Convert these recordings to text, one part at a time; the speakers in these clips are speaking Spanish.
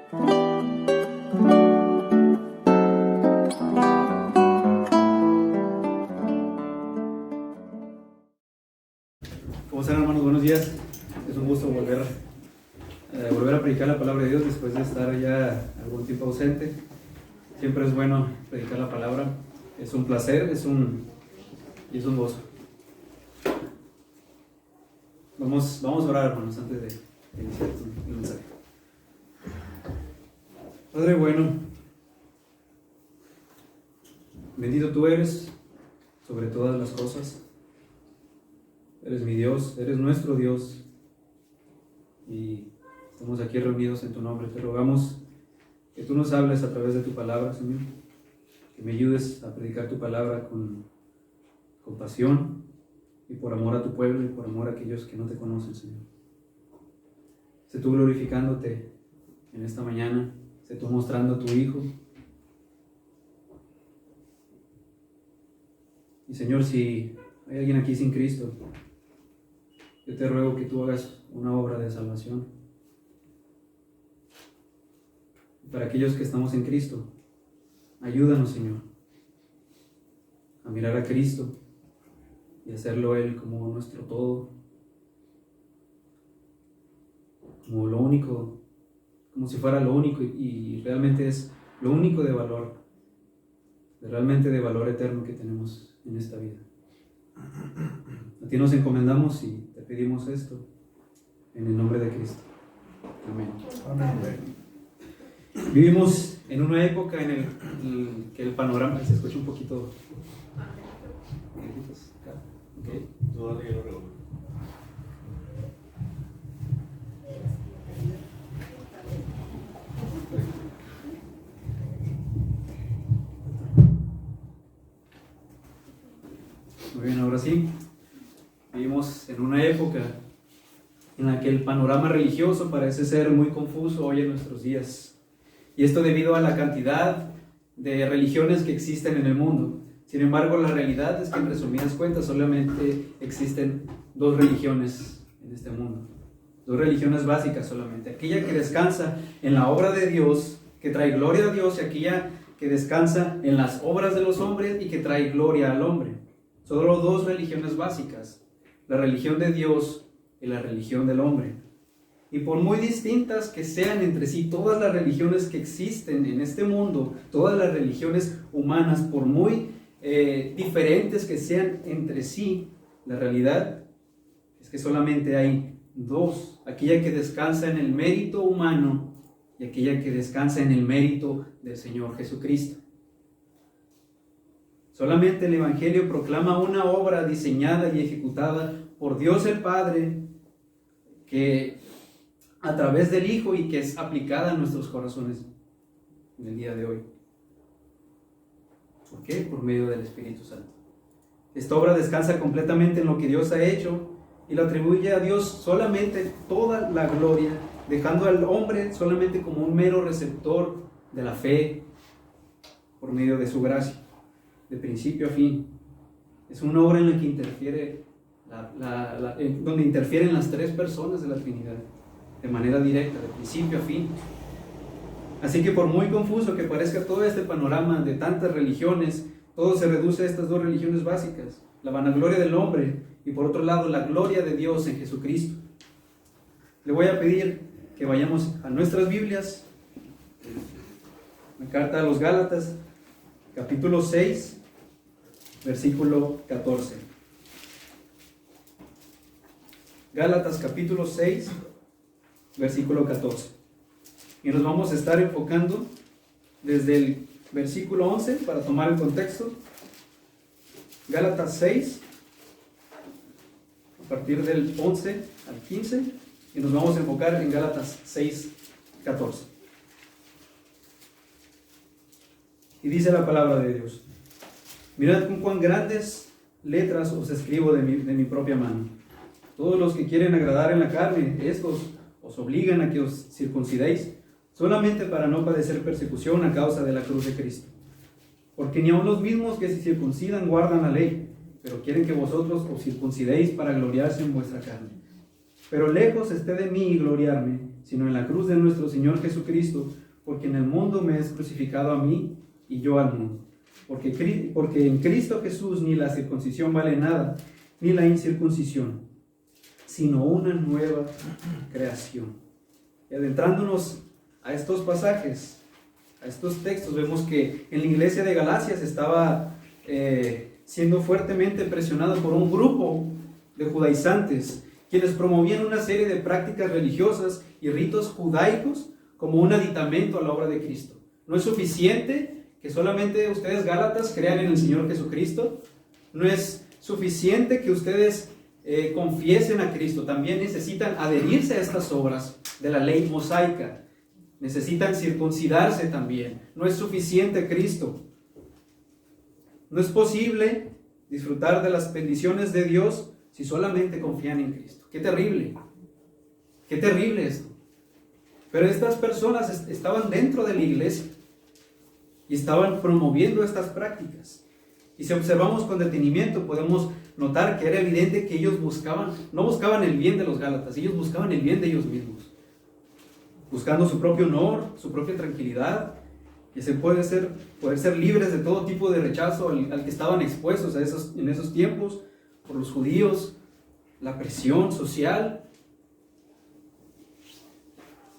¿Cómo están, hermanos? Buenos días. Es un gusto volver a predicar la palabra de Dios después de estar ya algún tiempo ausente. Siempre es bueno predicar la palabra. Es un placer, es un gozo. Vamos a orar, hermanos, antes de iniciar el mensaje. Padre bueno, bendito tú eres sobre todas las cosas. Eres mi Dios, eres nuestro Dios, y estamos aquí reunidos en tu nombre. Te rogamos que tú nos hables a través de tu palabra, Señor, que me ayudes a predicar tu palabra con pasión y por amor a tu pueblo y por amor a aquellos que no te conocen, Señor. Sé tú glorificándote en esta mañana, sé tú mostrando a tu Hijo. Y Señor, si hay alguien aquí sin Cristo, yo te ruego que tú hagas una obra de salvación. Para aquellos que estamos en Cristo, ayúdanos, Señor, a mirar a Cristo y hacerlo Él como nuestro todo, como lo único, como si fuera lo único y realmente es lo único de valor, realmente de valor eterno que tenemos en esta vida. A ti nos encomendamos y te pedimos esto en el nombre de Cristo. Amén. Amén. Vivimos en una época en el que el panorama se escucha un poquito. Okay. Muy bien, ahora sí. Vivimos en una época en la que el panorama religioso parece ser muy confuso hoy en nuestros días. Y esto debido a la cantidad de religiones que existen en el mundo. Sin embargo, la realidad es que en resumidas cuentas solamente existen dos religiones en este mundo. Dos religiones básicas solamente. Aquella que descansa en la obra de Dios, que trae gloria a Dios, y aquella que descansa en las obras de los hombres y que trae gloria al hombre. Solo dos religiones básicas. La religión de Dios y la religión del hombre. Y por muy distintas que sean entre sí todas las religiones que existen en este mundo, todas las religiones humanas, por muy diferentes que sean entre sí, la realidad es que solamente hay dos: aquella que descansa en el mérito humano y aquella que descansa en el mérito del Señor Jesucristo. Solamente el Evangelio proclama una obra diseñada y ejecutada por Dios el Padre, que a través del Hijo, y que es aplicada a nuestros corazones en el día de hoy. ¿Por qué? Por medio del Espíritu Santo. Esta obra descansa completamente en lo que Dios ha hecho y le atribuye a Dios solamente toda la gloria, dejando al hombre solamente como un mero receptor de la fe por medio de su gracia, de principio a fin. Es una obra en la que interfiere donde interfieren las tres personas de la Trinidad de manera directa, de principio a fin. Así que por muy confuso que parezca todo este panorama de tantas religiones, todo se reduce a estas dos religiones básicas: la vanagloria del hombre y por otro lado la gloria de Dios en Jesucristo. Le voy a pedir que vayamos a nuestras Biblias, la carta a los Gálatas, capítulo 6, versículo 14. Gálatas capítulo 6, versículo 14. Y nos vamos a estar enfocando desde el versículo 11 para tomar el contexto. Gálatas 6, a partir del 11 al 15, y nos vamos a enfocar en Gálatas 6, 14. Y dice la palabra de Dios: mirad con cuán grandes letras os escribo de mi propia mano. Todos los que quieren agradar en la carne, estos os obligan a que os circuncidéis, solamente para no padecer persecución a causa de la cruz de Cristo. Porque ni aun los mismos que se circuncidan guardan la ley, pero quieren que vosotros os circuncidéis para gloriarse en vuestra carne. Pero lejos esté de mí gloriarme, sino en la cruz de nuestro Señor Jesucristo, porque en el mundo me es crucificado a mí y yo al mundo. Porque en Cristo Jesús ni la circuncisión vale nada, ni la incircuncisión, sino una nueva creación. Y adentrándonos a estos pasajes, a estos textos, vemos que en la iglesia de Galacia se estaba siendo fuertemente presionado por un grupo de judaizantes, quienes promovían una serie de prácticas religiosas y ritos judaicos como un aditamento a la obra de Cristo. No es suficiente que solamente ustedes, Gálatas, crean en el Señor Jesucristo. No es suficiente que ustedes confiesen a Cristo. También necesitan adherirse a estas obras de la ley mosaica. Necesitan circuncidarse también. No es suficiente Cristo. No es posible disfrutar de las bendiciones de Dios si solamente confían en Cristo. ¡Qué terrible! ¡Qué terrible esto! Pero estas personas estaban dentro de la iglesia y estaban promoviendo estas prácticas. Y si observamos con detenimiento, podemos notar que era evidente que ellos no buscaban el bien de los Gálatas, ellos buscaban el bien de ellos mismos, buscando su propio honor, su propia tranquilidad, y poder ser libres de todo tipo de rechazo al que estaban expuestos en esos tiempos por los judíos, la presión social.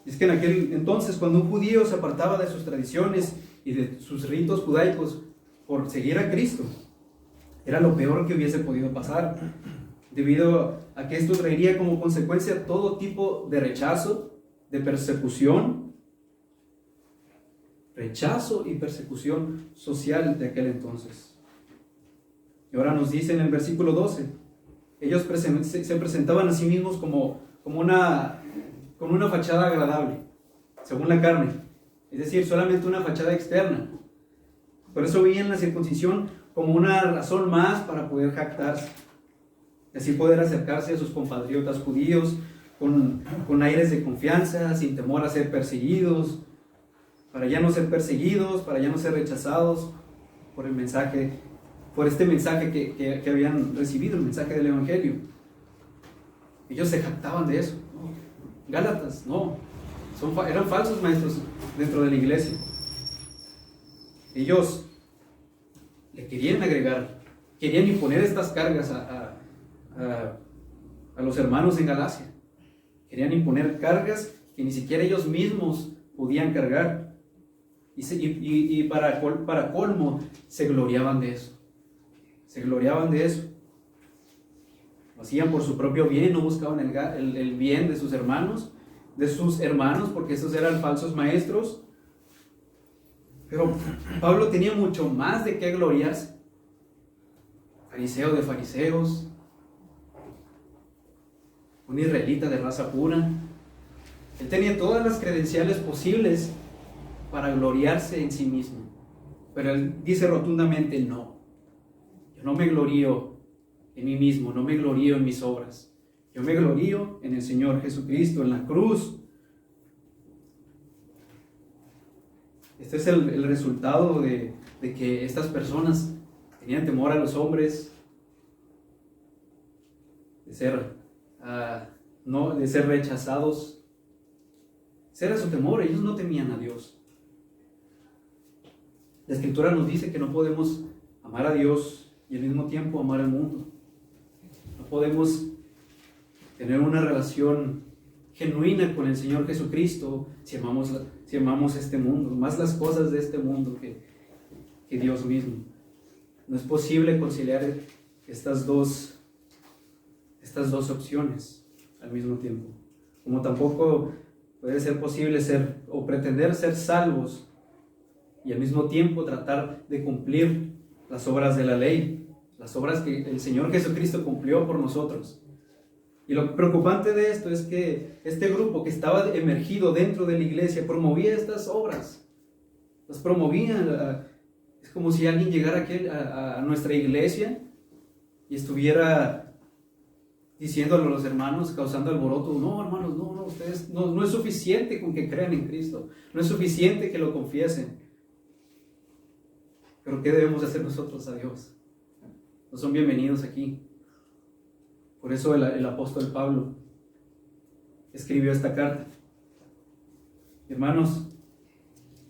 Es que en aquel entonces, cuando un judío se apartaba de sus tradiciones y de sus ritos judaicos por seguir a Cristo, era lo peor que hubiese podido pasar, debido a que esto traería como consecuencia todo tipo de rechazo, de persecución, rechazo y persecución social de aquel entonces. Y ahora nos dice en el versículo 12, ellos se presentaban a sí mismos con una fachada agradable, según la carne, es decir, solamente una fachada externa. Por eso veían la circuncisión como una razón más para poder jactarse, y así poder acercarse a sus compatriotas judíos con aires de confianza, sin temor a ser perseguidos, para ya no ser perseguidos, para ya no ser rechazados por este mensaje que habían recibido, el mensaje del Evangelio. Ellos se jactaban de eso. Gálatas, eran falsos maestros dentro de la iglesia. Ellos le querían querían imponer estas cargas a los hermanos en Galacia. Querían imponer cargas que ni siquiera ellos mismos podían cargar. Y para colmo, se gloriaban de eso. Se gloriaban de eso. Lo hacían por su propio bien, no buscaban el bien de sus hermanos, porque esos eran falsos maestros. Pero Pablo tenía mucho más de qué gloriarse. Fariseo de fariseos, un israelita de raza pura. Él tenía todas las credenciales posibles para gloriarse en sí mismo. Pero él dice rotundamente no. Yo no me glorío en mí mismo, no me glorío en mis obras. Yo me glorío en el Señor Jesucristo, en la cruz. Este es el resultado de que estas personas tenían temor a los hombres, de ser rechazados. Ese era su temor, ellos no temían a Dios. La Escritura nos dice que no podemos amar a Dios y al mismo tiempo amar al mundo. No podemos tener una relación genuina con el Señor Jesucristo si amamos este mundo, más las cosas de este mundo que Dios mismo. No es posible conciliar estas dos opciones al mismo tiempo. Como tampoco puede ser posible pretender ser salvos y al mismo tiempo tratar de cumplir las obras de la ley, las obras que el Señor Jesucristo cumplió por nosotros. Y lo preocupante de esto es que este grupo que estaba emergido dentro de la iglesia promovía estas obras, las promovía. Es como si alguien llegara aquí a nuestra iglesia y estuviera diciéndole a los hermanos, causando alboroto: no, hermanos, no, ustedes no es suficiente con que crean en Cristo, no es suficiente que lo confiesen. Pero ¿qué debemos hacer nosotros a Dios? No son bienvenidos aquí. Por eso el apóstol Pablo escribió esta carta. Hermanos,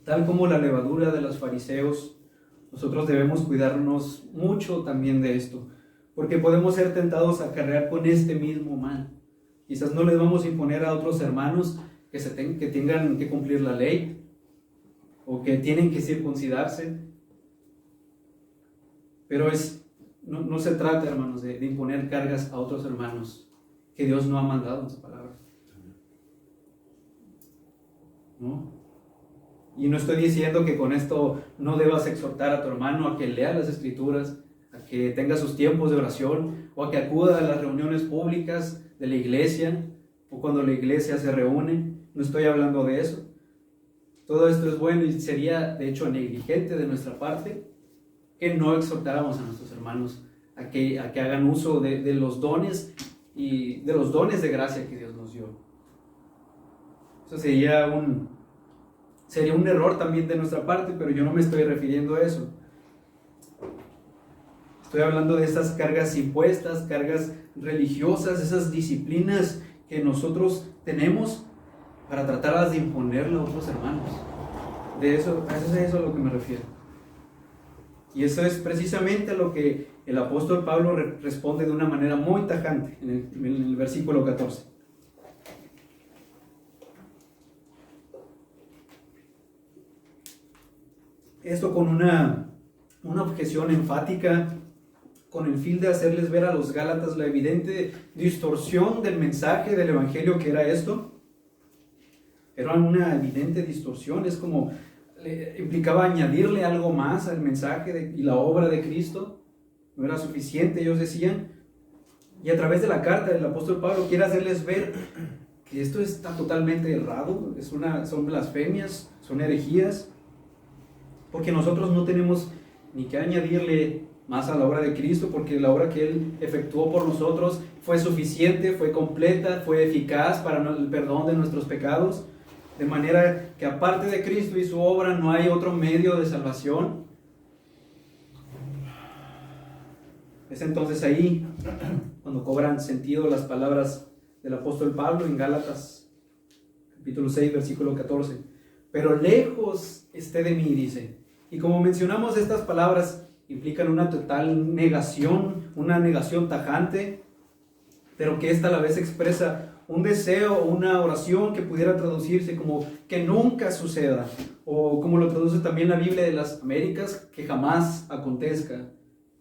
tal como la levadura de los fariseos, nosotros debemos cuidarnos mucho también de esto, porque podemos ser tentados a cargar con este mismo mal. Quizás no les vamos a imponer a otros hermanos que tengan que cumplir la ley o que tienen que circuncidarse, pero no se trata, hermanos, de imponer cargas a otros hermanos que Dios no ha mandado en su palabra, ¿no? Y no estoy diciendo que con esto no debas exhortar a tu hermano a que lea las Escrituras, a que tenga sus tiempos de oración, o a que acuda a las reuniones públicas de la iglesia, o cuando la iglesia se reúne. No estoy hablando de eso. Todo esto es bueno y sería, de hecho, negligente de nuestra parte que no exhortáramos a nuestros hermanos a que hagan uso de los dones y de los dones de gracia que Dios nos dio. Eso sería un error también de nuestra parte, pero yo no me estoy refiriendo a eso. Estoy hablando de esas cargas impuestas, cargas religiosas, esas disciplinas que nosotros tenemos para tratar de imponerle a otros hermanos. Es a eso a lo que me refiero. Y eso es precisamente lo que el apóstol Pablo responde de una manera muy tajante en el versículo 14. Esto con una objeción enfática, con el fin de hacerles ver a los Gálatas la evidente distorsión del mensaje del Evangelio que era esto. Era una evidente distorsión, es como implicaba añadirle algo más al mensaje y la obra de Cristo. No era suficiente, ellos decían. Y a través de la carta del apóstol Pablo quiere hacerles ver que esto está totalmente errado, son blasfemias, son herejías, porque nosotros no tenemos ni que añadirle más a la obra de Cristo, porque la obra que Él efectuó por nosotros fue suficiente, fue completa, fue eficaz para el perdón de nuestros pecados, de manera que aparte de Cristo y su obra no hay otro medio de salvación. Es entonces ahí cuando cobran sentido las palabras del apóstol Pablo en Gálatas capítulo 6 versículo 14. Pero lejos esté de mí, dice. Y como mencionamos, estas palabras implican una total negación, una negación tajante, pero que esta a la vez expresa un deseo o una oración que pudiera traducirse como que nunca suceda, o como lo traduce también la Biblia de las Américas, que jamás acontezca.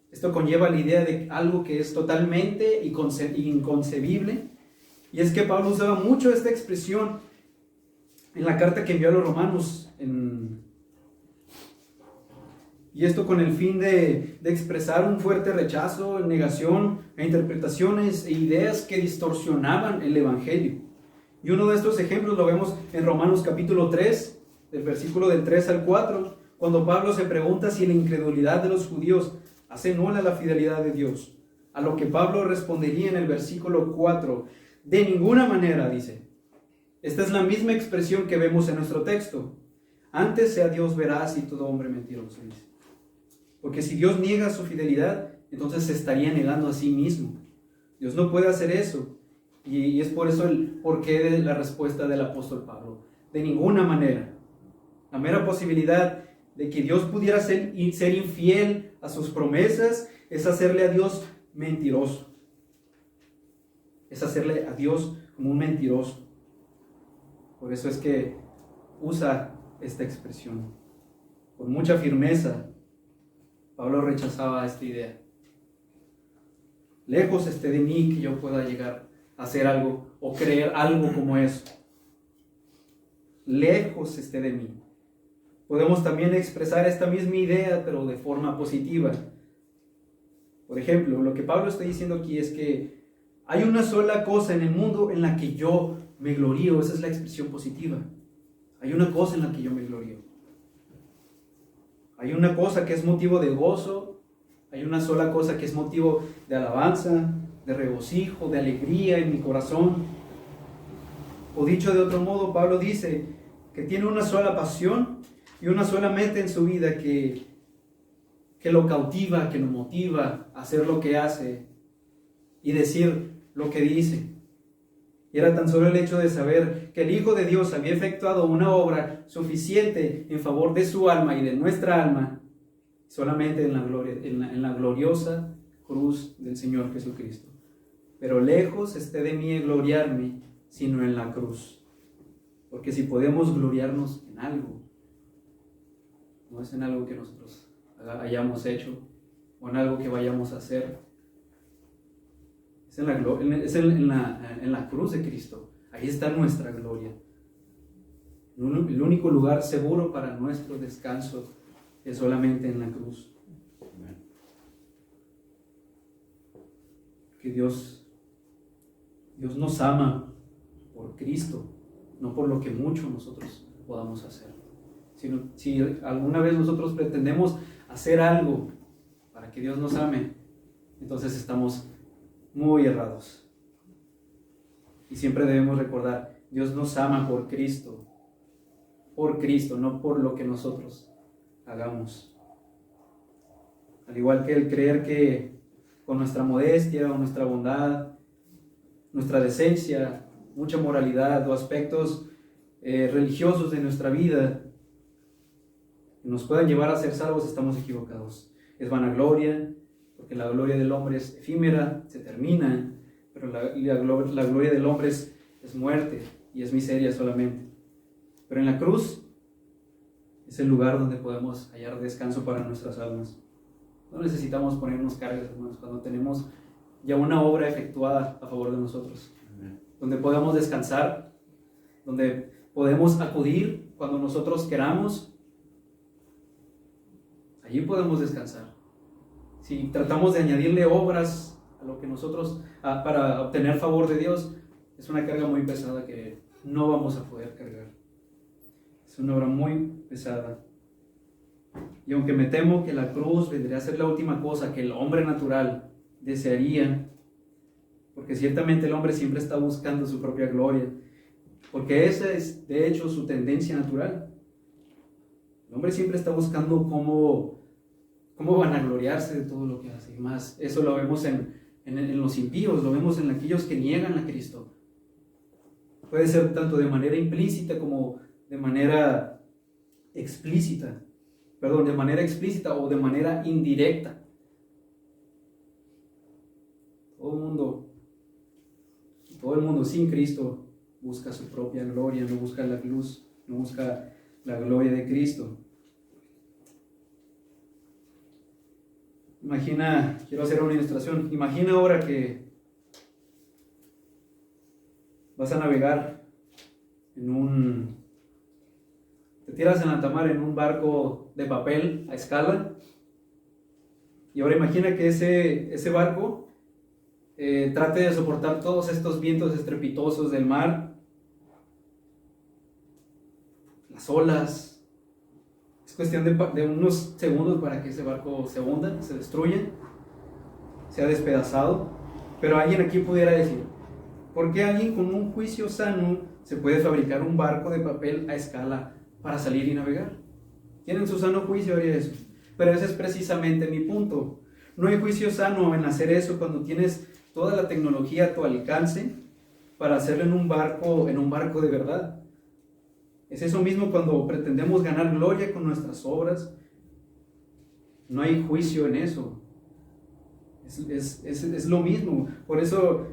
Esto conlleva la idea de algo que es totalmente inconcebible, y es que Pablo usaba mucho esta expresión en la carta que envió a los romanos, y esto con el fin de expresar un fuerte rechazo, negación a interpretaciones e ideas que distorsionaban el Evangelio. Y uno de estos ejemplos lo vemos en Romanos capítulo 3, del versículo del 3 al 4, cuando Pablo se pregunta si la incredulidad de los judíos hace nula la fidelidad de Dios. A lo que Pablo respondería en el versículo 4, de ninguna manera, dice. Esta es la misma expresión que vemos en nuestro texto. Antes sea Dios veraz y todo hombre mentiroso, dice. Porque si Dios niega su fidelidad, entonces se estaría negando a sí mismo. Dios no puede hacer eso. Y es por eso el porqué de la respuesta del apóstol Pablo. De ninguna manera. La mera posibilidad de que Dios pudiera ser infiel a sus promesas es hacerle a Dios mentiroso. Es hacerle a Dios como un mentiroso. Por eso es que usa esta expresión. Con mucha firmeza, Pablo rechazaba esta idea. Lejos esté de mí que yo pueda llegar a hacer algo o creer algo como eso. Lejos esté de mí. Podemos también expresar esta misma idea, pero de forma positiva. Por ejemplo, lo que Pablo está diciendo aquí es que hay una sola cosa en el mundo en la que yo me glorío. Esa es la expresión positiva. Hay una cosa en la que yo me glorío. Hay una cosa que es motivo de gozo, hay una sola cosa que es motivo de alabanza, de regocijo, de alegría en mi corazón. O dicho de otro modo, Pablo dice que tiene una sola pasión y una sola meta en su vida que lo cautiva, que lo motiva a hacer lo que hace y decir lo que dice. Y era tan solo el hecho de saber que el Hijo de Dios había efectuado una obra suficiente en favor de su alma y de nuestra alma, solamente en la gloriosa cruz del Señor Jesucristo. Pero lejos esté de mí gloriarme, sino en la cruz. Porque si podemos gloriarnos en algo, no es en algo que nosotros hayamos hecho o en algo que vayamos a hacer. Es en la cruz de Cristo. Ahí está nuestra gloria. El único lugar seguro para nuestro descanso es solamente en la cruz. Que Dios nos ama por Cristo, no por lo que mucho nosotros podamos hacer. Si alguna vez nosotros pretendemos hacer algo para que Dios nos ame, entonces estamos muy errados. Y siempre debemos recordar, Dios nos ama por Cristo, no por lo que nosotros hagamos. Al igual que el creer que con nuestra modestia o nuestra bondad, nuestra decencia, mucha moralidad o aspectos religiosos de nuestra vida que nos puedan llevar a ser salvos, estamos equivocados. Es vanagloria, porque la gloria del hombre es efímera, se termina, pero la gloria del hombre es muerte y es miseria solamente. Pero en la cruz es el lugar donde podemos hallar descanso para nuestras almas. No necesitamos ponernos cargas, hermanos, cuando tenemos ya una obra efectuada a favor de nosotros. Amén. Donde podemos descansar, donde podemos acudir cuando nosotros queramos. Allí podemos descansar. Si tratamos de añadirle obras a lo que nosotros, para obtener favor de Dios, es una carga muy pesada que no vamos a poder cargar. Es una obra muy pesada. Y aunque me temo que la cruz vendría a ser la última cosa que el hombre natural desearía, porque ciertamente el hombre siempre está buscando su propia gloria, porque esa es de hecho su tendencia natural. El hombre siempre está buscando cómo vanagloriarse de todo lo que hace. Y más, eso lo vemos en los impíos, lo vemos en aquellos que niegan a Cristo. Puede ser tanto de manera implícita como de manera explícita. De manera explícita o de manera indirecta. Todo el mundo sin Cristo busca su propia gloria, no busca la luz, no busca la gloria de Cristo. Quiero hacer una ilustración. Imagina ahora que vas a navegar te tiras en alta mar en un barco de papel a escala, y ahora imagina que ese barco trate de soportar todos estos vientos estrepitosos del mar, las olas. Es cuestión de unos segundos para que ese barco se hunda, se destruya, sea despedazado. Pero alguien aquí pudiera decir, ¿por qué alguien con un juicio sano se puede fabricar un barco de papel a escala para salir y navegar? Tienen su sano juicio haría eso. Pero ese es precisamente mi punto. No hay juicio sano en hacer eso cuando tienes toda la tecnología a tu alcance para hacerlo en un barco de verdad. Es eso mismo cuando pretendemos ganar gloria con nuestras obras. No hay juicio en eso. Es lo mismo. Por eso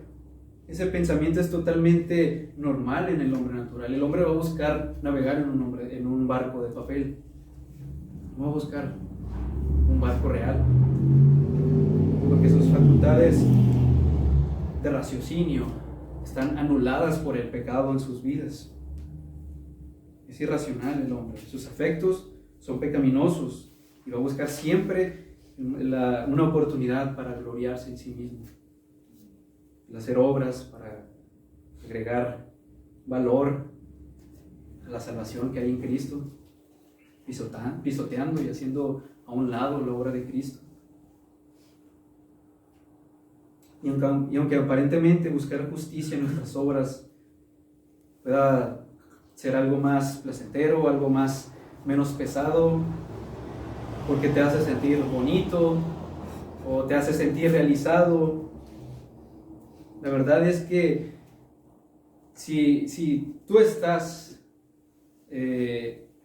ese pensamiento es totalmente normal en el hombre natural. El hombre va a buscar navegar en un barco de papel. No va a buscar un barco real. Porque sus facultades de raciocinio están anuladas por el pecado en sus vidas. Es irracional el hombre. Sus afectos son pecaminosos y va a buscar siempre una oportunidad para gloriarse en sí mismo. El hacer obras para agregar valor a la salvación que hay en Cristo, pisoteando y haciendo a un lado la obra de Cristo. Y aunque aparentemente buscar justicia en nuestras obras pueda ser algo más placentero, algo menos pesado, porque te hace sentir bonito o te hace sentir realizado, la verdad es que si tú estás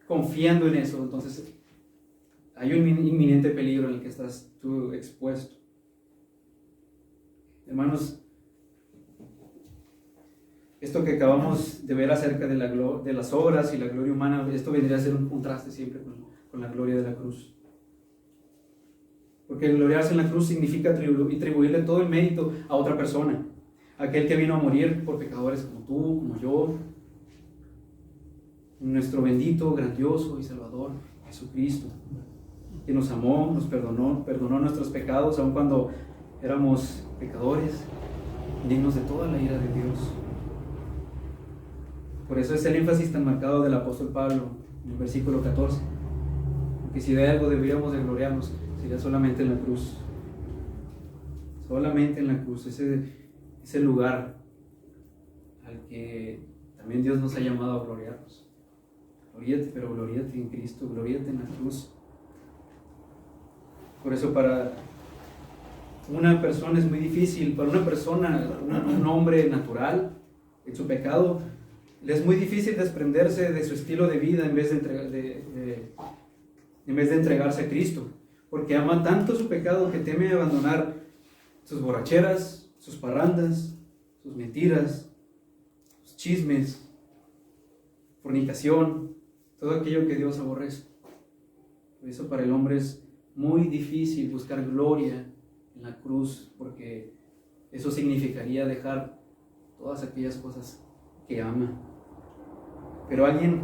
confiando en eso, entonces hay un inminente peligro en el que estás tú expuesto. Hermanos, esto que acabamos de ver acerca de las obras y la gloria humana, esto vendría a ser un contraste siempre con la gloria de la cruz. Porque gloriarse en la cruz significa atribuirle todo el mérito a otra persona, aquel que vino a morir por pecadores como tú, como yo, nuestro bendito, grandioso y salvador Jesucristo, que nos amó, nos perdonó nuestros pecados, aun cuando éramos pecadores, dignos de toda la ira de Dios. Por eso es el énfasis tan marcado del apóstol Pablo en el versículo 14, que si de algo deberíamos de gloriarnos, sería solamente en la cruz. Solamente en la cruz, ese lugar al que también Dios nos ha llamado a gloriarnos. Gloríate, pero gloríate en Cristo, gloríate en la cruz. Por eso para una persona es muy difícil, para una persona, un hombre natural, en su pecado, le es muy difícil desprenderse de su estilo de vida en vez de entregarse a Cristo, porque ama tanto su pecado que teme abandonar sus borracheras, sus parrandas, sus mentiras, sus chismes, fornicación, todo aquello que Dios aborrece. Por eso para el hombre es muy difícil buscar gloria en la cruz, porque eso significaría dejar todas aquellas cosas que ama. Pero alguien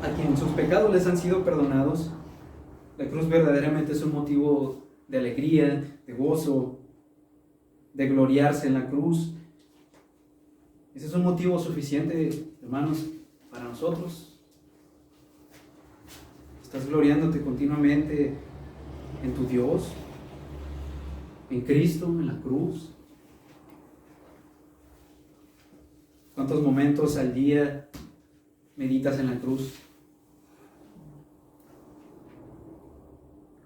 a quien sus pecados les han sido perdonados, la cruz verdaderamente es un motivo de alegría, de gozo, de gloriarse en la cruz. Ese es un motivo suficiente, hermanos, para nosotros. ¿Estás gloriándote continuamente en tu Dios, en Cristo, en la cruz? ¿Cuántos momentos al día meditas en la cruz?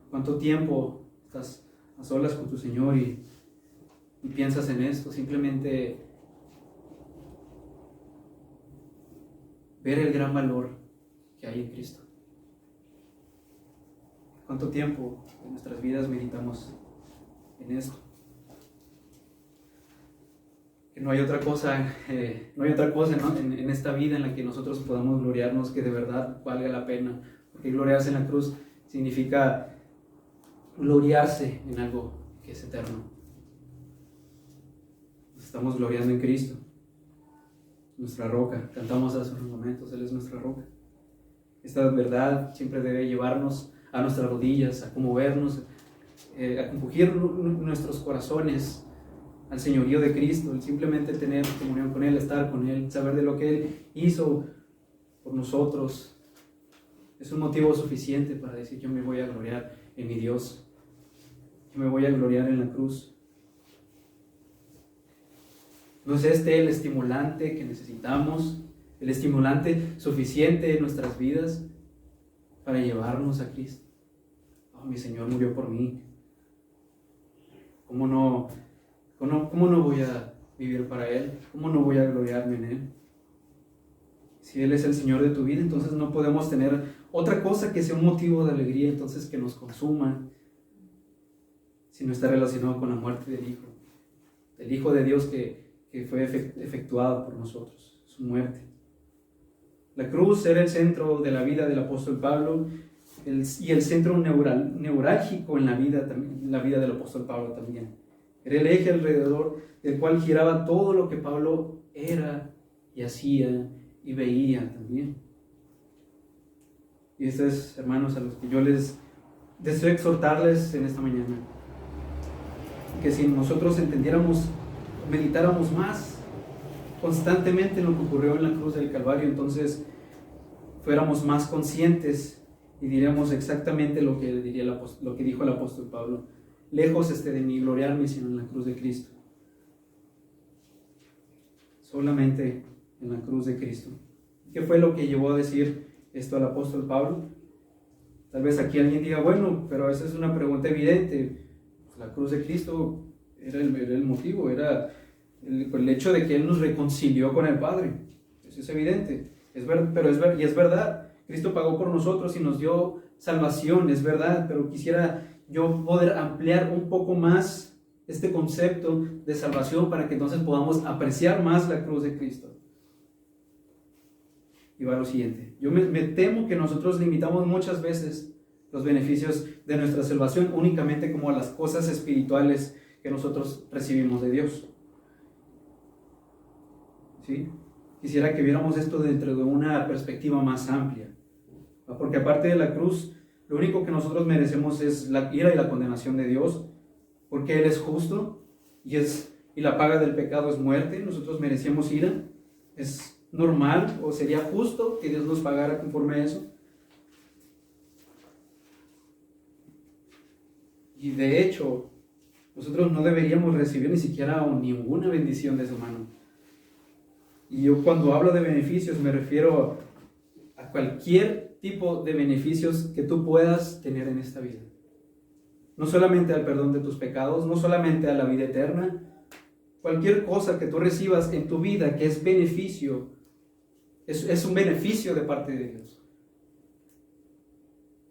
¿Cuánto tiempo estás a solas con tu Señor y piensas en esto? Simplemente ver el gran valor que hay en Cristo. ¿Cuánto tiempo en nuestras vidas meditamos en esto? Que no hay otra cosa, en esta vida en la que nosotros podamos gloriarnos que de verdad valga la pena. Porque gloriarse en la cruz significa gloriarse en algo que es eterno. Nos estamos gloriando en Cristo, nuestra roca. Cantamos hace unos momentos, Él es nuestra roca. Esta verdad siempre debe llevarnos a nuestras rodillas, a conmovernos, a compugir nuestros corazones al señorío de Cristo, el simplemente tener comunión con Él, estar con Él, saber de lo que Él hizo por nosotros. Es un motivo suficiente para decir: yo me voy a gloriar en mi Dios, yo me voy a gloriar en la cruz. ¿No es este el estimulante que necesitamos, el estimulante suficiente en nuestras vidas para llevarnos a Cristo? Oh, mi Señor murió por mí. ¿Cómo no voy a vivir para Él? ¿Cómo no voy a gloriarme en Él? Si Él es el Señor de tu vida, entonces no podemos tener otra cosa que sea un motivo de alegría, entonces que nos consuma, si no está relacionado con la muerte del Hijo de Dios que fue efectuado por nosotros, su muerte. La cruz era el centro de la vida del apóstol Pablo y el centro neurálgico en la vida del apóstol Pablo también. Era el eje alrededor del cual giraba todo lo que Pablo era y hacía y veía también. Y esto es, hermanos, a los que yo les deseo exhortarles en esta mañana, que si nosotros entendiéramos, meditáramos más constantemente en lo que ocurrió en la cruz del Calvario, entonces fuéramos más conscientes y diríamos exactamente lo que dijo el apóstol Pablo: lejos de mí gloriarme, sino en la cruz de Cristo. Solamente en la cruz de Cristo. ¿Qué fue lo que llevó a decir esto al apóstol Pablo? Tal vez aquí alguien diga: bueno, pero esa es una pregunta evidente. Pues la cruz de Cristo era el motivo, era el hecho de que Él nos reconcilió con el Padre. Eso es evidente, es verdad. Cristo pagó por nosotros y nos dio salvación, es verdad, pero quisiera yo poder ampliar un poco más este concepto de salvación para que entonces podamos apreciar más la cruz de Cristo. Y va lo siguiente, yo me temo que nosotros limitamos muchas veces los beneficios de nuestra salvación únicamente como a las cosas espirituales que nosotros recibimos de Dios. ¿Sí? Quisiera que viéramos esto dentro de una perspectiva más amplia. Porque aparte de la cruz, lo único que nosotros merecemos es la ira y la condenación de Dios, porque Él es justo y la paga del pecado es muerte. Nosotros merecemos ira. Es normal o sería justo que Dios nos pagara conforme a eso. Y de hecho, nosotros no deberíamos recibir ni siquiera ninguna bendición de su mano. Y yo cuando hablo de beneficios me refiero a cualquier tipo de beneficios que tú puedas tener en esta vida. No solamente al perdón de tus pecados, no solamente a la vida eterna. Cualquier cosa que tú recibas en tu vida que es beneficio, es un beneficio de parte de Dios.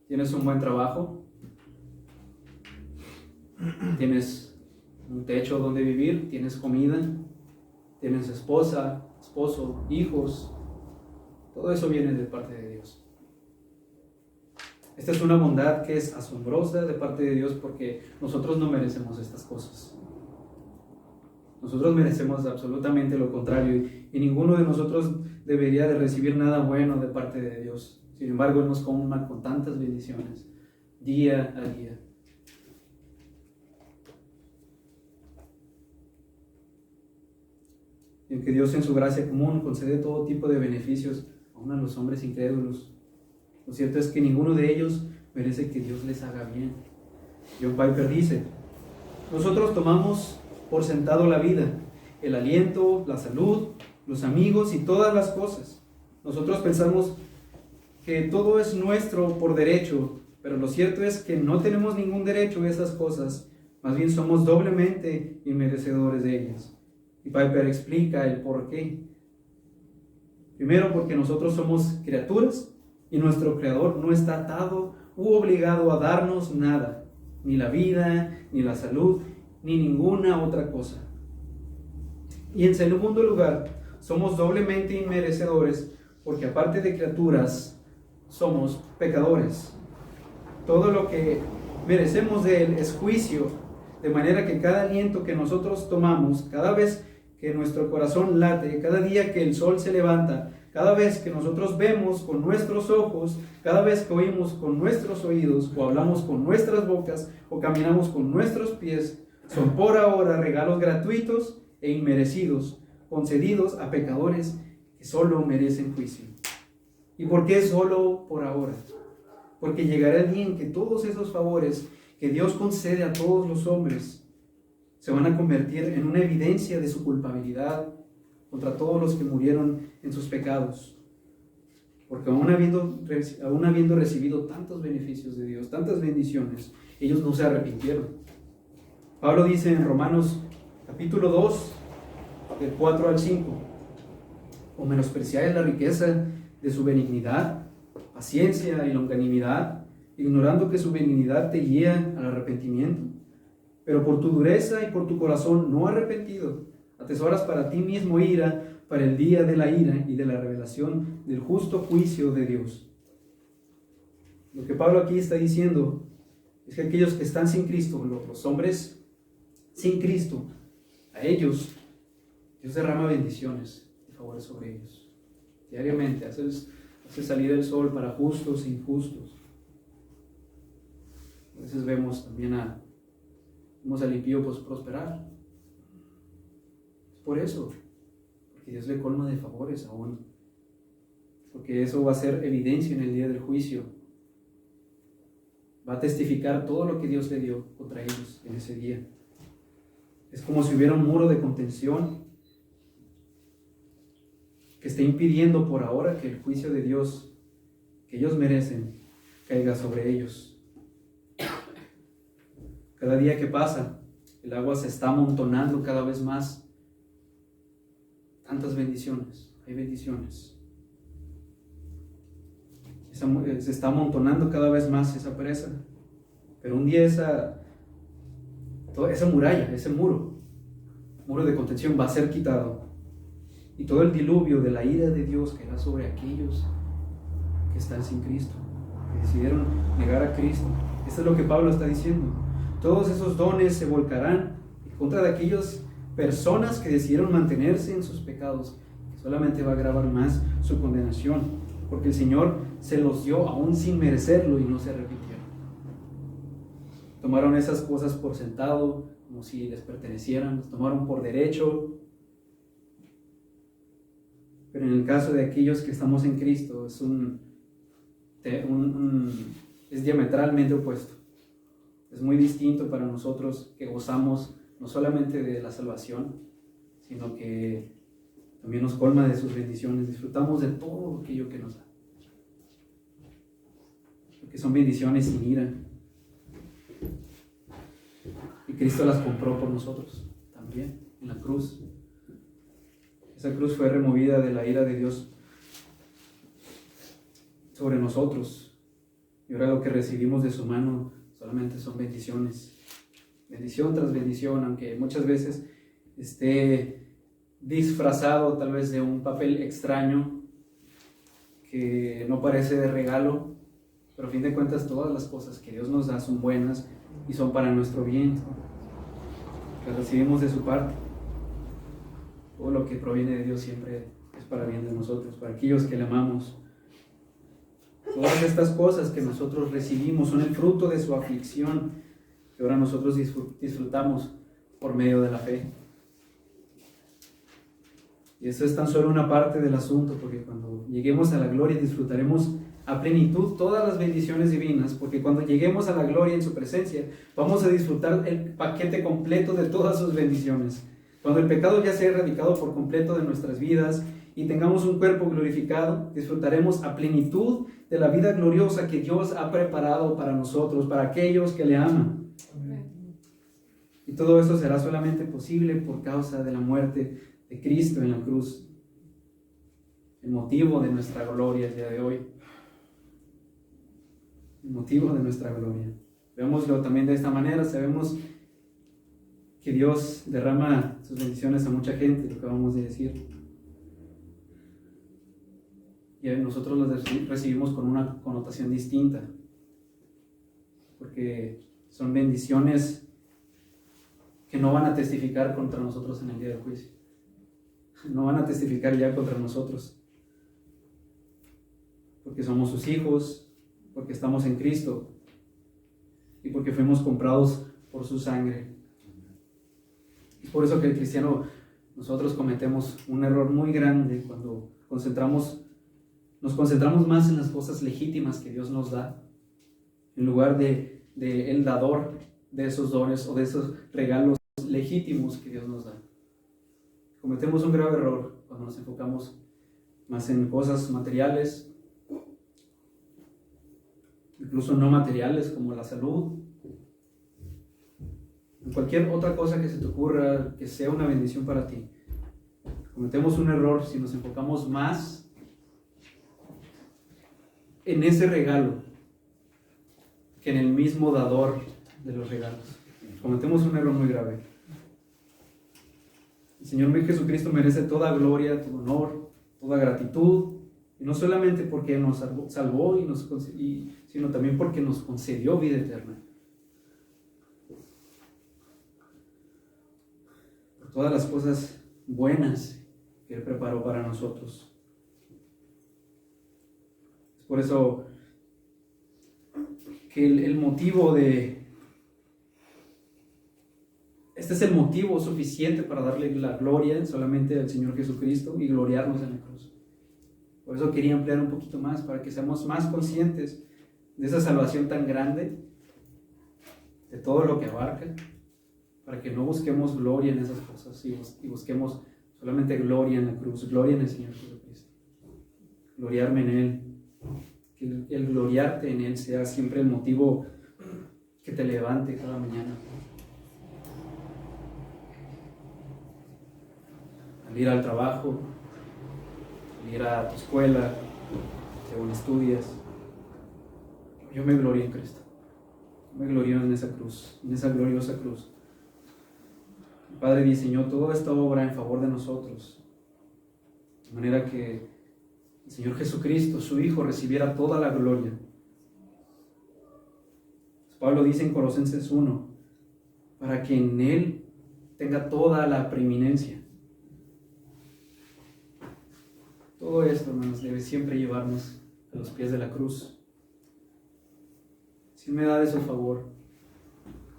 ¿Tienes un buen trabajo? ¿Tienes un techo donde vivir? ¿Tienes comida? ¿Tienes esposa, esposo, hijos? Todo eso viene de parte de Dios. Esta es una bondad que es asombrosa de parte de Dios porque nosotros no merecemos estas cosas. Nosotros merecemos absolutamente lo contrario y ninguno de nosotros debería de recibir nada bueno de parte de Dios. Sin embargo, Él nos colma con tantas bendiciones día a día. Y que Dios en su gracia común concede todo tipo de beneficios aún a los hombres incrédulos. Lo cierto es que ninguno de ellos merece que Dios les haga bien. John Piper dice: nosotros tomamos por sentado la vida, el aliento, la salud, los amigos y todas las cosas. Nosotros pensamos que todo es nuestro por derecho, pero lo cierto es que no tenemos ningún derecho a esas cosas, más bien somos doblemente inmerecedores de ellas. Y Piper explica el por qué. Primero, porque nosotros somos criaturas y nuestro Creador no está atado u obligado a darnos nada, ni la vida, ni la salud, ni ninguna otra cosa. Y en segundo lugar, somos doblemente inmerecedores porque aparte de criaturas, somos pecadores. Todo lo que merecemos de Él es juicio, de manera que cada aliento que nosotros tomamos, cada vez que nuestro corazón late, cada día que el sol se levanta, cada vez que nosotros vemos con nuestros ojos, cada vez que oímos con nuestros oídos, o hablamos con nuestras bocas, o caminamos con nuestros pies, son por ahora regalos gratuitos e inmerecidos, concedidos a pecadores que solo merecen juicio. ¿Y por qué solo por ahora? Porque llegará el día en que todos esos favores que Dios concede a todos los hombres se van a convertir en una evidencia de su culpabilidad contra todos los que murieron en sus pecados. Porque aún habiendo recibido tantos beneficios de Dios, tantas bendiciones, ellos no se arrepintieron. Pablo dice en Romanos capítulo 2, del 4 al 5, ¿o menospreciáis la riqueza de su benignidad, paciencia y longanimidad, ignorando que su benignidad te guía al arrepentimiento? Pero por tu dureza y por tu corazón no arrepentido, atesoras para ti mismo ira para el día de la ira y de la revelación del justo juicio de Dios. Lo que Pablo aquí está diciendo es que aquellos que están sin Cristo, los hombres sin Cristo, a ellos Dios derrama bendiciones y favores sobre ellos. Diariamente hace salir el sol para justos e injustos. A veces vemos también al impío prosperar. Es por eso, porque Dios le colma de favores aún. Porque eso va a ser evidencia en el día del juicio. Va a testificar todo lo que Dios le dio contra ellos en ese día. Es como si hubiera un muro de contención que esté impidiendo por ahora que el juicio de Dios que ellos merecen caiga sobre ellos. Cada día que pasa, el agua se está amontonando cada vez más tantas bendiciones, hay bendiciones. Se está amontonando cada vez más esa presa, pero un día toda esa muralla, ese muro de contención va a ser quitado, y todo el diluvio de la ira de Dios caerá sobre aquellos que están sin Cristo, que decidieron negar a Cristo. Eso es lo que Pablo está diciendo. Todos esos dones se volcarán en contra de aquellas personas que decidieron mantenerse en sus pecados, que solamente va a agravar más su condenación, porque el Señor se los dio aún sin merecerlo y no se arrepintieron. Tomaron esas cosas por sentado, como si les pertenecieran, los tomaron por derecho. Pero en el caso de aquellos que estamos en Cristo, es diametralmente opuesto. Es muy distinto para nosotros, que gozamos no solamente de la salvación, sino que también nos colma de sus bendiciones. Disfrutamos de todo aquello que nos da, porque son bendiciones sin ira, y Cristo las compró por nosotros también en la cruz. Esa cruz fue removida de la ira de Dios sobre nosotros, y ahora lo que recibimos de su mano solamente son bendiciones, bendición tras bendición, aunque muchas veces esté disfrazado tal vez de un papel extraño que no parece de regalo, pero a fin de cuentas todas las cosas que Dios nos da son buenas y son para nuestro bien, que recibimos de su parte. Todo lo que proviene de Dios siempre es para bien de nosotros, para aquellos que le amamos. Todas estas cosas que nosotros recibimos son el fruto de su aflicción, que ahora nosotros disfrutamos por medio de la fe. Y eso es tan solo una parte del asunto, porque cuando lleguemos a la gloria disfrutaremos a plenitud todas las bendiciones divinas, porque cuando lleguemos a la gloria en su presencia, vamos a disfrutar el paquete completo de todas sus bendiciones. Cuando el pecado ya sea erradicado por completo de nuestras vidas y tengamos un cuerpo glorificado, disfrutaremos a plenitud de la vida gloriosa que Dios ha preparado para nosotros, para aquellos que le aman. Amén. Y todo eso será solamente posible por causa de la muerte de Cristo en la cruz, el motivo de nuestra gloria el día de hoy. El motivo de nuestra gloria. Veámoslo también de esta manera. Sabemos que Dios derrama sus bendiciones a mucha gente, lo que acabamos de decir, y nosotros las recibimos con una connotación distinta, porque son bendiciones que no van a testificar contra nosotros en el día del juicio, no van a testificar ya contra nosotros, porque somos sus hijos, porque estamos en Cristo y porque fuimos comprados por su sangre. Es por eso que el cristiano, nosotros cometemos un error muy grande cuando nos concentramos más en las cosas legítimas que Dios nos da, en lugar de el dador de esos dones o de esos regalos legítimos que Dios nos da. Cometemos un grave error cuando nos enfocamos más en cosas materiales, incluso no materiales, como la salud, en cualquier otra cosa que se te ocurra que sea una bendición para ti. Cometemos un error si nos enfocamos más en ese regalo que en el mismo dador de los regalos. Cometemos un error muy grave. El Señor Jesucristo merece toda gloria, todo honor, toda gratitud, y no solamente porque nos salvó sino también porque nos concedió vida eterna. Por todas las cosas buenas que Él preparó para nosotros. Es por eso que el motivo este es el motivo suficiente para darle la gloria solamente al Señor Jesucristo y gloriarnos en la cruz. Por eso quería ampliar un poquito más, para que seamos más conscientes de esa salvación tan grande, de todo lo que abarca, para que no busquemos gloria en esas cosas y busquemos solamente gloria en la cruz, gloria en el Señor Jesucristo. Gloriarme en Él. Que el gloriarte en Él sea siempre el motivo que te levante cada mañana. al ir al trabajo, al ir a tu escuela, según estudias. Yo me glorío en Cristo. Me glorío en esa cruz, en esa gloriosa cruz. El Padre diseñó toda esta obra en favor de nosotros, de manera que el Señor Jesucristo, su Hijo, recibiera toda la gloria. Pablo dice en Colosenses 1, para que en Él tenga toda la preeminencia. Todo esto, hermanos, debe siempre llevarnos a los pies de la cruz. Si Él me da de su favor,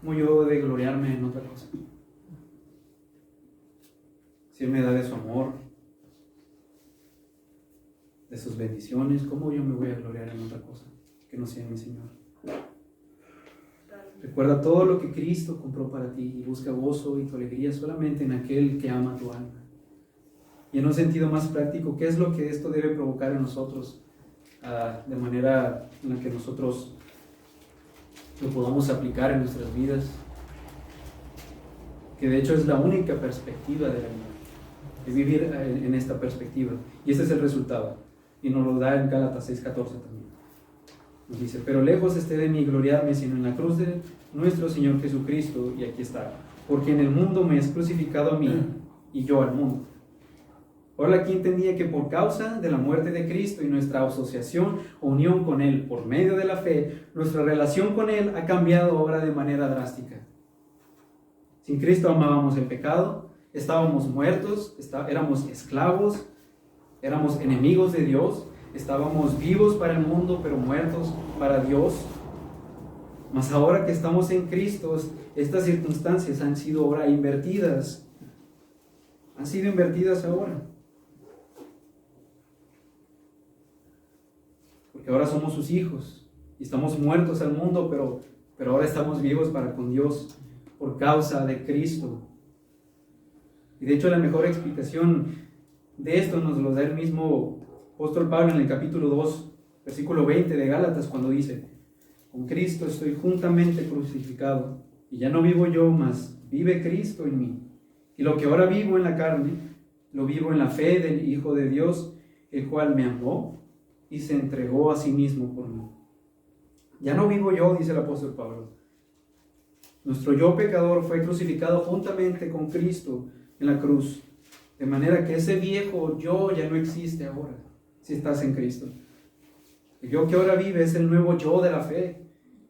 ¿cómo yo he de gloriarme en otra cosa? Si Él me da de su amor, de sus bendiciones, ¿cómo yo me voy a gloriar en otra cosa que no sea en mi Señor? Recuerda todo lo que Cristo compró para ti y busca gozo y tu alegría solamente en aquel que ama tu alma. Y en un sentido más práctico, ¿qué es lo que esto debe provocar en nosotros? De manera en la que nosotros lo podamos aplicar en nuestras vidas. Que de hecho es la única perspectiva de la vida, de vivir en esta perspectiva. Y este es el resultado. Y nos lo da en Gálatas 6:14 también. Nos dice, pero lejos esté de mí gloriarme, sino en la cruz de nuestro Señor Jesucristo, y aquí está, porque en el mundo me es crucificado a mí, y yo al mundo. Ahora aquí entendía que por causa de la muerte de Cristo y nuestra asociación o unión con Él por medio de la fe, nuestra relación con Él ha cambiado ahora de manera drástica. Sin Cristo amábamos el pecado, estábamos muertos, éramos esclavos, éramos enemigos de Dios, estábamos vivos para el mundo, pero muertos para Dios. Mas ahora que estamos en Cristo, estas circunstancias han sido ahora invertidas. Han sido invertidas ahora. Porque ahora somos sus hijos y estamos muertos al mundo, pero ahora estamos vivos para con Dios por causa de Cristo. Y de hecho la mejor explicación de esto nos lo da el mismo apóstol Pablo en el capítulo 2, versículo 20 de Gálatas, cuando dice, con Cristo estoy juntamente crucificado, y ya no vivo yo, mas vive Cristo en mí. Y lo que ahora vivo en la carne, lo vivo en la fe del Hijo de Dios, el cual me amó y se entregó a sí mismo por mí. Ya no vivo yo, dice el apóstol Pablo. Nuestro yo pecador fue crucificado juntamente con Cristo en la cruz, de manera que ese viejo yo ya no existe ahora, si estás en Cristo. El yo que ahora vive es el nuevo yo de la fe.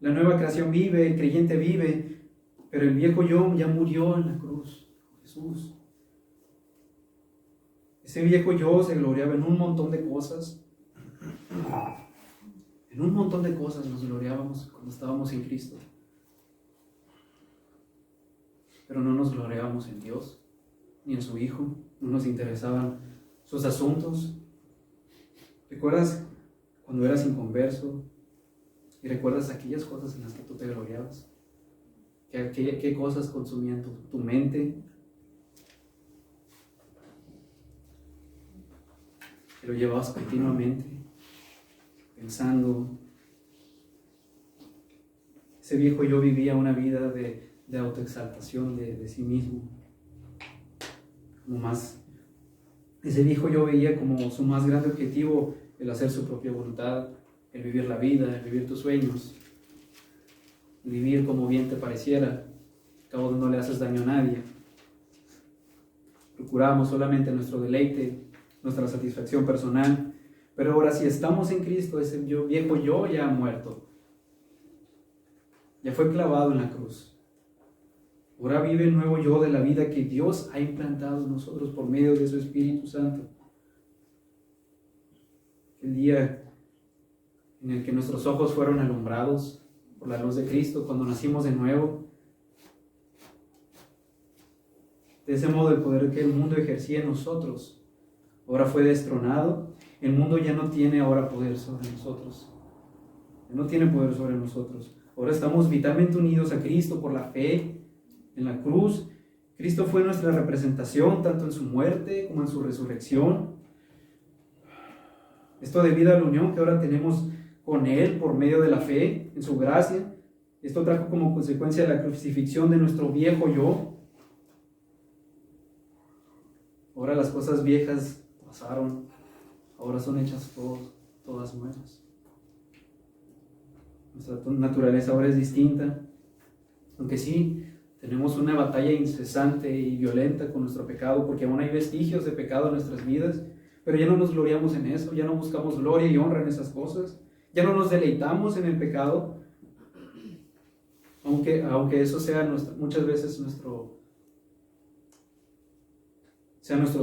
La nueva creación vive, el creyente vive, pero el viejo yo ya murió en la cruz, Jesús. Ese viejo yo se gloriaba en un montón de cosas. En un montón de cosas nos gloriábamos cuando estábamos en Cristo. Pero no nos gloriábamos en Dios, ni en su Hijo. No nos interesaban sus asuntos. ¿Recuerdas cuando eras inconverso? ¿Y recuerdas aquellas cosas en las que tú te gloriabas? ¿Qué cosas consumían tu mente? Que lo llevabas continuamente pensando. Ese viejo yo vivía una vida de autoexaltación de sí mismo. Ese viejo yo veía como su más grande objetivo el hacer su propia voluntad, el vivir la vida, el vivir tus sueños, el vivir como bien te pareciera. Al cabo no le haces daño a nadie. Procuramos solamente nuestro deleite, nuestra satisfacción personal. Pero ahora si estamos en Cristo, ese viejo yo ya ha muerto. Ya fue clavado en la cruz. Ahora vive el nuevo yo de la vida que Dios ha implantado en nosotros por medio de su Espíritu Santo. El día en el que nuestros ojos fueron alumbrados por la luz de Cristo, cuando nacimos de nuevo. De ese modo el poder que el mundo ejercía en nosotros ahora fue destronado. El mundo ya no tiene ahora poder sobre nosotros. Ya no tiene poder sobre nosotros. Ahora estamos vitalmente unidos a Cristo por la fe en la cruz. Cristo fue nuestra representación tanto en su muerte como en su resurrección. Esto debido a la unión que ahora tenemos con Él por medio de la fe en su gracia. Esto trajo como consecuencia la crucifixión de nuestro viejo yo. Ahora las cosas viejas pasaron, ahora son hechas todas nuevas. Nuestra naturaleza ahora es distinta, aunque sí, tenemos una batalla incesante y violenta con nuestro pecado, porque aún hay vestigios de pecado en nuestras vidas, pero ya no nos gloriamos en eso, ya no buscamos gloria y honra en esas cosas, ya no nos deleitamos en el pecado, aunque eso sea muchas veces nuestro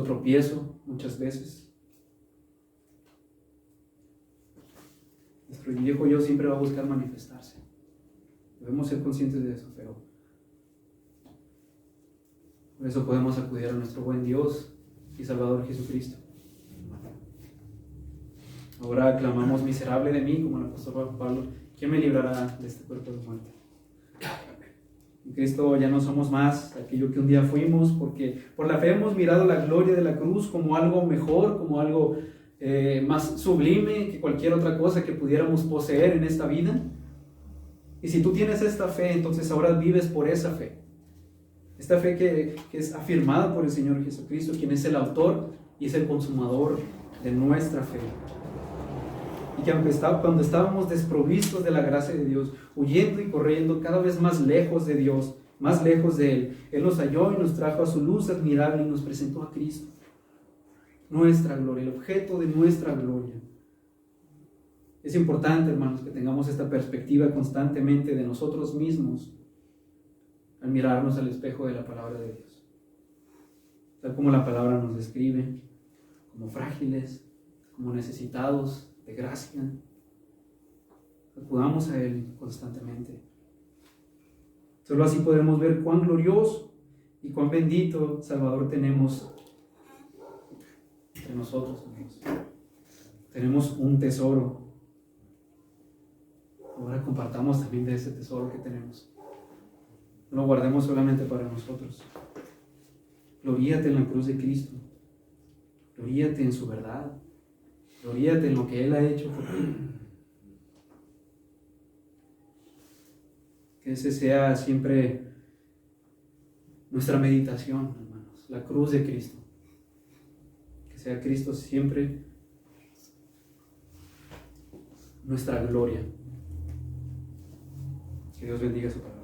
tropiezo, muchas veces. Nuestro viejo yo siempre va a buscar manifestarse. Debemos ser conscientes de eso, pero por eso podemos acudir a nuestro buen Dios y Salvador Jesucristo. Ahora clamamos: miserable de mí, como el apóstol Pablo, ¿quién me librará de este cuerpo de muerte? En Cristo ya no somos más aquello que un día fuimos, porque por la fe hemos mirado la gloria de la cruz como algo mejor, como algo más sublime que cualquier otra cosa que pudiéramos poseer en esta vida. Y si tú tienes esta fe, entonces ahora vives por esa fe. Esta fe que es afirmada por el Señor Jesucristo, quien es el autor y es el consumador de nuestra fe. Y que aunque cuando estábamos desprovistos de la gracia de Dios, huyendo y corriendo cada vez más lejos de Dios, más lejos de Él, Él nos halló y nos trajo a su luz admirable y nos presentó a Cristo, nuestra gloria, el objeto de nuestra gloria. Es importante, hermanos, que tengamos esta perspectiva constantemente de nosotros mismos al mirarnos al espejo de la palabra de Dios. Tal como la palabra nos describe, como frágiles, como necesitados de gracia, acudamos a Él constantemente. Solo así podremos ver cuán glorioso y cuán bendito Salvador tenemos entre nosotros, amigos. Tenemos un tesoro. Ahora compartamos también de ese tesoro que tenemos. No lo guardemos solamente para nosotros. Gloríate en la cruz de Cristo. Gloríate en su verdad. Gloríate en lo que Él ha hecho por ti. Que ese sea siempre nuestra meditación, hermanos. La cruz de Cristo. Que sea Cristo siempre nuestra gloria. Que Dios bendiga su palabra.